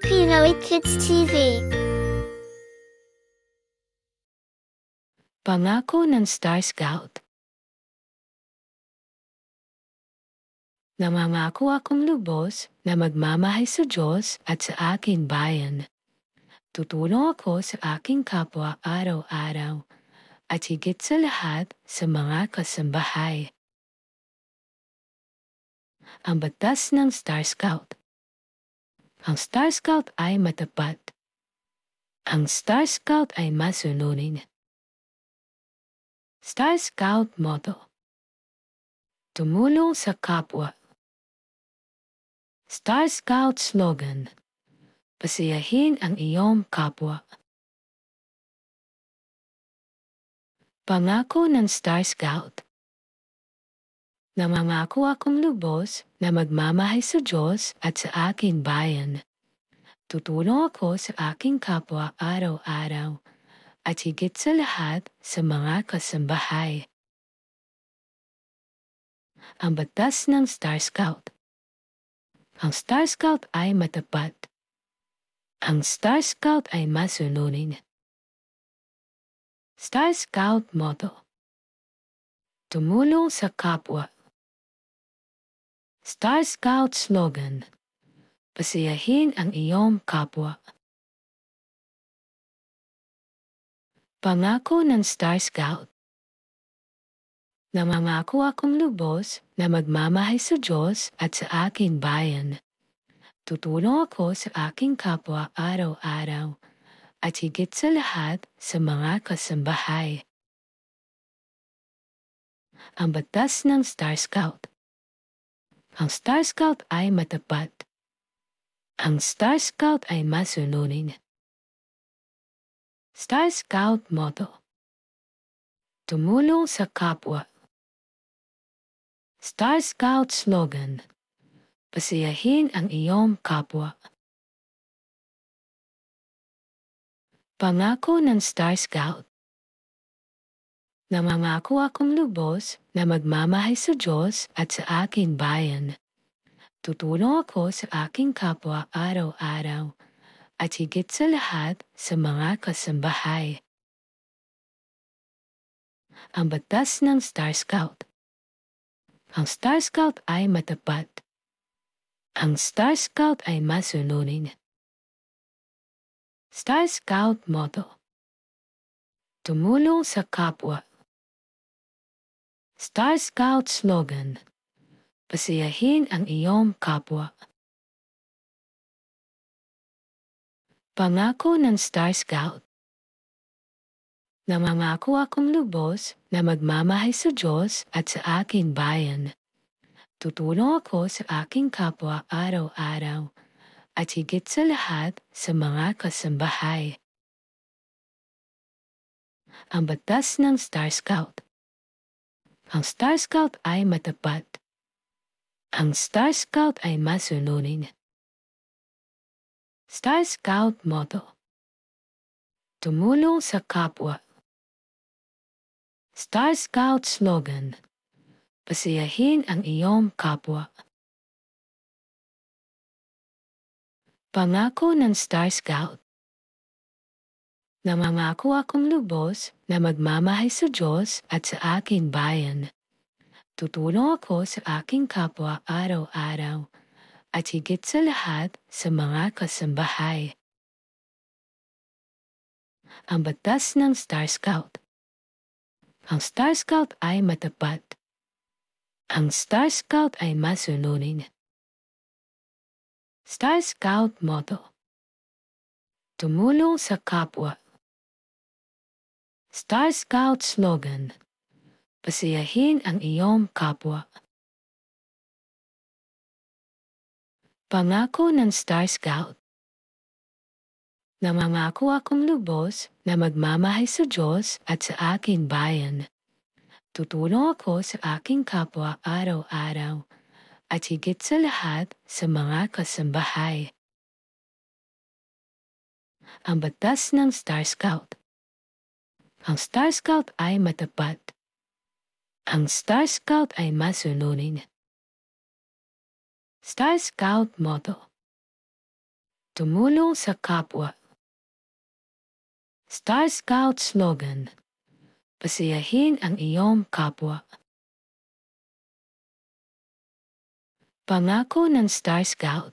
Pinoy Kids TV. Pangako ng Star Scout. Namangako akong lubos na magmamahay sa Diyos at sa aking bayan. Tutulong ako sa aking kapwa araw-araw at higit sa lahat sa mga kasambahay. Ang batas ng Star Scout. Ang Star Scout ay matapat. Ang Star Scout ay masunurin. Star Scout motto: tumulong sa kapwa. Star Scout slogan: pasiyahin ang iyong kapwa. Pangako ng Star Scout. Namangako akong lubos na magmamahay sa Diyos at sa aking bayan. Tutulong ako sa aking kapwa araw-araw at higit sa lahat sa mga kasambahay. Ang batas ng Star Scout. Ang Star Scout ay matapat. Ang Star Scout ay masunurin. Star Scout motto: tumulong sa kapwa. Star Scout slogan: pasiyahin ang iyong kapwa. Pangako ng Star Scout. Namangako akong lubos na magmamahay sa Diyos at sa aking bayan. Tutulong ako sa aking kapwa araw-araw at higit sa lahat sa mga kasambahay. Ang batas ng Star Scout. Ang Star Scout ay matapat. Ang Star Scout ay masunurin. Star Scout motto: tumulong sa kapwa. Star Scout slogan: pasiyahin ang iyong kapwa. Pangako ng Star Scout. Namangako akong lubos na magmamahay sa Diyos at sa aking bayan. Tutulong ako sa aking kapwa araw-araw at higit sa lahat sa mga kasambahay. Ang batas ng Star Scout. Ang Star Scout ay matapat. Ang Star Scout ay masunurin. Star Scout motto: tumulong sa kapwa. Star Scout slogan: pasiyahin ang iyong kapwa. Pangako ng Star Scout. Namangako akong lubos na magmamahay sa Diyos at sa aking bayan. Tutulong ako sa aking kapwa araw-araw at higit sa lahat sa mga kasambahay. Ang batas ng Star Scout. Ang Star Scout ay matapat. Ang Star Scout ay masunurin. Star Scout motto: tumulong sa kapwa. Star Scout slogan: pasiyahin ang iyong kapwa. Pangako ng Star Scout. Namangako akong lubos na magmamahay sa Diyos at sa aking bayan. Tutulong ako sa aking kapwa araw-araw at higit sa lahat sa mga kasambahay. Ang batas ng Star Scout. Ang Star Scout ay matapat. Ang Star Scout ay masunurin. Star Scout motto: tumulong sa kapwa. Star Scout slogan: pasiyahin ang iyong kapwa. Pangako ng Star Scout. Namangako akong lubos na magmamahay sa Diyos at sa aking bayan. Tutulong ako sa aking kapwa araw-araw at higit sa lahat sa mga kasambahay. Ang batas ng Star Scout. Ang Star Scout ay matapat. Ang Star Scout ay masunurin. Star Scout motto: Tumulong sa kapwa. Star Scout slogan. Pasayahin ang iyong kapwa. Pangako ng Star Scout.